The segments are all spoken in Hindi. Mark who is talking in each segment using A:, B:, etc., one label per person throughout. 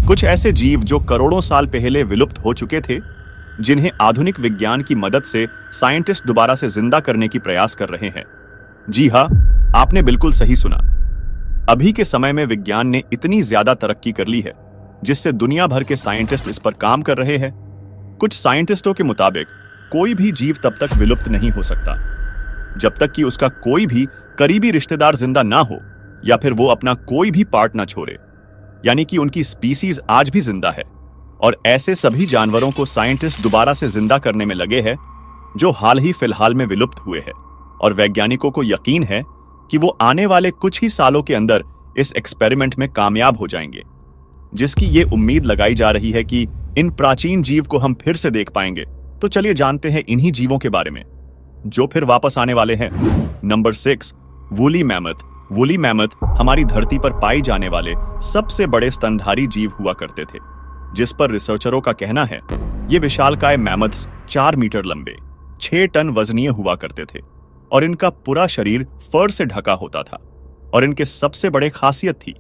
A: कुछ ऐसे जीव जो करोड़ों साल पहले विलुप्त हो चुके थे, जिन्हें आधुनिक विज्ञान की मदद से साइंटिस्ट दोबारा से जिंदा करने की प्रयास कर रहे हैं। जी हाँ, आपने बिल्कुल सही सुना। अभी के समय में विज्ञान ने इतनी ज्यादा तरक्की कर ली है, जिससे दुनिया भर के साइंटिस्ट इस पर काम कर रहे हैं। कुछ साइंटिस्टों के मुताबिक कोई भी जीव तब तक विलुप्त नहीं हो सकता जब तक कि उसका कोई भी करीबी रिश्तेदार जिंदा ना हो या फिर वो अपना कोई भी पार्ट ना छोड़े, यानी कि उनकी स्पीसीज आज भी जिंदा है। और ऐसे सभी जानवरों को साइंटिस्ट दोबारा से जिंदा करने में लगे हैं जो हाल ही फिलहाल में विलुप्त हुए हैं। और वैज्ञानिकों को यकीन है कि वो आने वाले कुछ ही सालों के अंदर इस एक्सपेरिमेंट में कामयाब हो जाएंगे, जिसकी ये उम्मीद लगाई जा रही है कि इन प्राचीन जीव को हम फिर से देख पाएंगे। तो चलिए जानते हैं इन्हीं जीवों के बारे में जो फिर वापस आने वाले हैं। Number 6, woolly mammoth. Woolly mammoth हमारी धरती पर पाए जाने वाले सबसे बड़े स्तनधारी जीव हुआ करते थे, जिस पर रिसर्चरों का कहना है ये विशालकाय मैमथ्स 4 मीटर लंबे, 6 टन वजनीय हुआ करते थे और इनका पूरा शरीर फर से ढका होता था। और इनके सबसे बड़े खासियत थी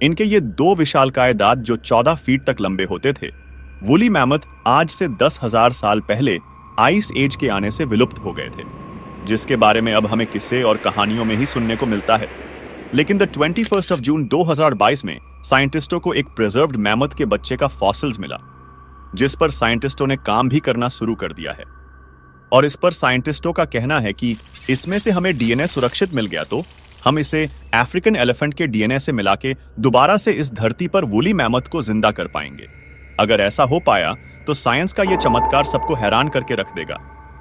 A: इनके ये 2 विशालकाय दांत जो 14 फीट तक लंबे होते थे। वूली मैमथ आज से 10,000 साल पहले आइस एज के आने से विलुप्त हो गए थे, जिसके बारे में अब हमें किस्से और कहानियों में ही सुनने को मिलता है। लेकिन 21 जून 2022 में साइंटिस्टों को एक प्रिजर्व्ड मैमथ के बच्चे का फॉसिल्स मिला, जिस पर साइंटिस्टों ने काम भी करना शुरू कर दिया है। और इस पर साइंटिस्टों का कहना है कि इसमें से हमें डीएनए सुरक्षित मिल गया तो हम इसे अफ्रीकन एलिफेंट के डीएनए से मिला के दोबारा से इस धरती पर वूली मैमथ को जिंदा कर पाएंगे। अगर ऐसा हो पाया तो साइंस का यह चमत्कार सबको हैरान करके रख देगा।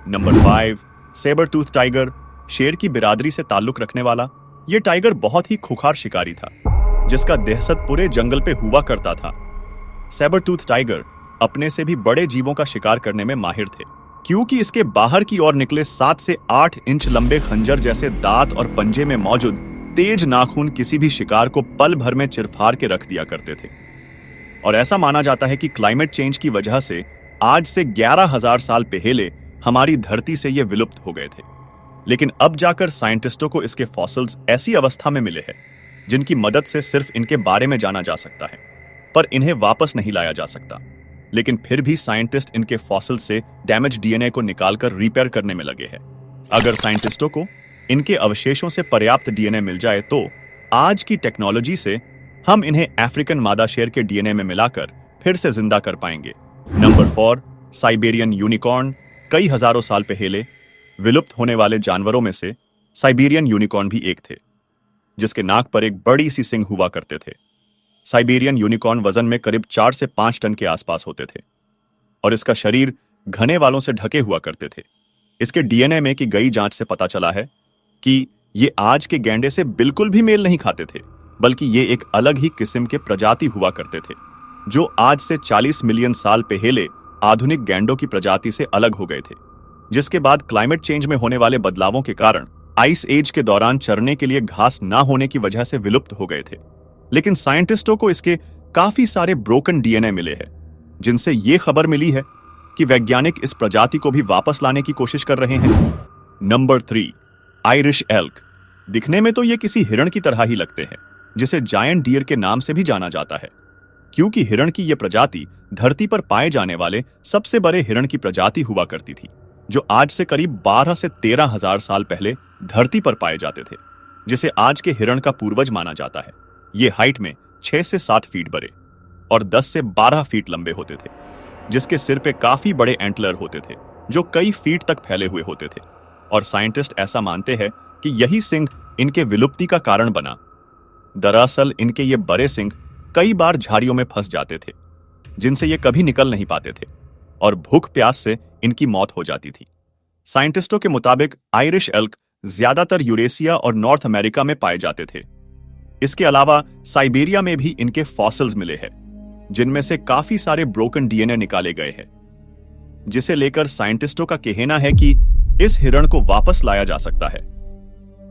A: Number 5, sabre tooth tiger. शेर की बिरादरी से ताल्लुक रखने वाला यह टाइगर बहुत ही खुखार शिकारी था, जिसका दहशत पूरे जंगल पे हुआ करता था। सेबर टूथ टाइगर अपने से भी बड़े जीवों का शिकार करने में माहिर थे, क्योंकि इसके बाहर की ओर निकले 7 से 8 इंच लंबे खंजर जैसे दांत और पंजे में मौजूद तेज नाखून किसी भी शिकार को पल भर में चिरफाड़ के रख दिया करते थे। और ऐसा माना जाता है कि क्लाइमेट चेंज की वजह से आज से 11,000 साल पहले हमारी धरती से ये विलुप्त हो गए थे। लेकिन अब जाकर साइंटिस्टों को इसके फॉसिल्स ऐसी अवस्था में मिले हैं जिनकी मदद से सिर्फ इनके बारे में जाना जा सकता है, पर इन्हें वापस नहीं लाया जा सकता। लेकिन फिर भी साइंटिस्ट इनके फॉसिल से डैमेज डीएनए को निकालकर रिपेयर करने में लगे हैं। अगर साइंटिस्टों को इनके अवशेषों से पर्याप्त डीएनए मिल जाए तो आज की टेक्नोलॉजी से हम इन्हें अफ्रीकन मादा शेर के डीएनए में मिलाकर फिर से जिंदा कर पाएंगे। Number 4, Siberian unicorn. कई हजारों साल पहले विलुप्त होने वाले जानवरों में से साइबेरियन यूनिकॉर्न भी एक थे, जिसके नाक पर एक बड़ी सी सींग हुआ करते थे। साइबेरियन यूनिकॉर्न वजन में करीब 4 से 5 टन के आसपास होते थे और इसका शरीर घने वालों से ढके हुआ करते थे। इसके डीएनए में की गई जांच से पता चला है कि ये आज के गैंडे से बिल्कुल भी मेल नहीं खाते थे, बल्कि ये एक अलग ही किस्म के प्रजाति हुआ करते थे, जो आज से 40 मिलियन साल पहले आधुनिक गैंडों की प्रजाति से अलग हो गए थे, जिसके बाद क्लाइमेट चेंज में होने वाले बदलावों के कारण आइस एज के दौरान चरने के लिए घास ना होने की वजह से विलुप्त हो गए थे। लेकिन साइंटिस्टों को इसके काफी सारे ब्रोकन डीएनए मिले हैं, जिनसे यह खबर मिली है कि वैज्ञानिक इस प्रजाति को भी वापस लाने की कोशिश कर रहे हैं। Number 3, Irish elk. दिखने में तो ये किसी हिरण की तरह ही लगते हैं, जिसे जायंट डियर के नाम से भी जाना जाता है, क्योंकि हिरण की यह प्रजाति धरती पर पाए जाने वाले सबसे बड़े हिरण की प्रजाति हुआ करती थी, जो आज से करीब 12 से 13,000 साल पहले धरती पर पाए जाते थे, जिसे आज के हिरण का पूर्वज माना जाता है। ये हाइट में 6 से 7 फीट बड़े और 10 से 12 फीट लंबे होते थे, जिसके सिर पे काफी बड़े एंटलर होते थे जो कई फीट तक फैले हुए होते थे। और साइंटिस्ट ऐसा मानते हैं कि यही सिंह इनके विलुप्ति का कारण बना। दरअसल इनके ये बड़े सिंह कई बार झाड़ियों में फंस जाते थे, जिनसे ये कभी निकल नहीं पाते थे और भूख प्यास से इनकी मौत हो जाती थी। साइंटिस्टों के मुताबिक आयरिश एल्क ज्यादातर यूरेशिया और नॉर्थ अमेरिका में पाए जाते थे। इसके अलावा साइबेरिया में भी इनके फॉसिल्स मिले हैं, जिनमें से काफी सारे ब्रोकन डीएनए निकाले गए हैं, जिसे लेकर साइंटिस्टों का कहना है कि इस हिरण को वापस लाया जा सकता है,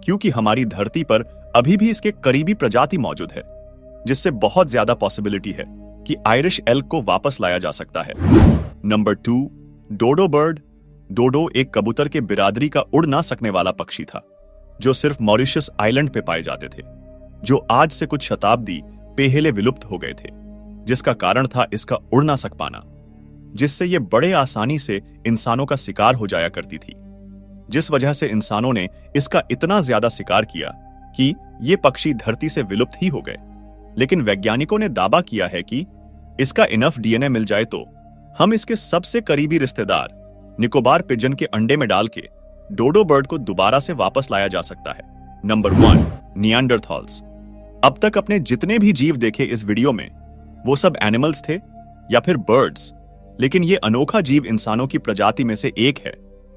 A: क्योंकि हमारी धरती पर अभी भी इसके करीबी प्रजाति मौजूद है, जिससे बहुत ज्यादा पॉसिबिलिटी है कि आयरिश एल्क को वापस लाया जा सकता है। Number 2, डोडो bird. डोडो एक कबूतर के बिरादरी का उड़ ना सकने वाला पक्षी था, जो सिर्फ मॉरिशस आइलैंड पे पाए जाते थे, जो आज से कुछ शताब्दी पहले विलुप्त हो गए थे। जिसका कारण था इसका उड़ ना सक पाना, जिससे ये बड़े आसानी से इंसानों का शिकार हो जाया करती थी। जिस वजह से इंसानों ने इसका इतना ज्यादा शिकार किया कि ये पक्षी धरती से विलुप्त ही हो गए। लेकिन वैज्ञानिकों ने दावा किया है कि इसका इनफ डीएनए मिल जाए तो हम इसके सबसे करीबी रिश्तेदार निकोबार पिजन के अंडे में डाल के डोडो बर्ड को दोबारा से वापस लाया जा सकता है। नंबर 1, निएंडरथॉल्स। अब तक अपने जितने भी जीव देखे इस वीडियो में, वो सब एनिमल्स थे या फिर बर्ड्स, लेकिन ये अनोखा जीव इंसानों की प्रजाति में से एक है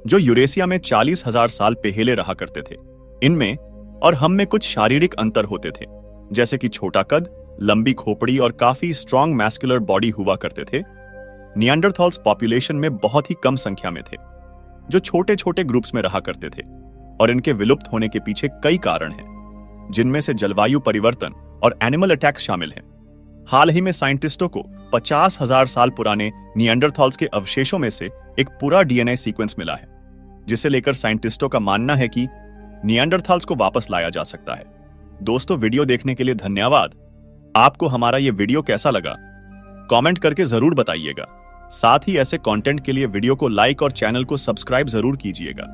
A: जो यूरेशिया में 40,000 साल पहले रहा करते थे। इनमें और हम में कुछ शारीरिक अंतर होते थे, जैसे कि छोटा कद, लंबी खोपड़ी और काफी स्ट्रॉन्ग मैस्कुलर बॉडी हुआ करते थे। निएंडरथॉल्स पॉपुलेशन में बहुत ही कम संख्या में थे, जो छोटे छोटे ग्रुप्स में रहा करते थे, और इनके विलुप्त होने के पीछे कई कारण हैं, जिनमें से जलवायु परिवर्तन और एनिमल अटैक्स शामिल हैं। हाल ही में साइंटिस्टों को 50,000 साल पुराने निएंडरथॉल्स के अवशेषों में से एक पूरा डीएनए सीक्वेंस मिला है, जिसे लेकर साइंटिस्टों का मानना है कि निएंडरथॉल्स को वापस लाया जा सकता है। दोस्तों, वीडियो देखने के लिए धन्यवाद। आपको हमारा ये वीडियो कैसा लगा? कमेंट करके जरूर बताइएगा। साथ ही ऐसे कंटेंट के लिए वीडियो को लाइक और चैनल को सब्सक्राइब जरूर कीजिएगा।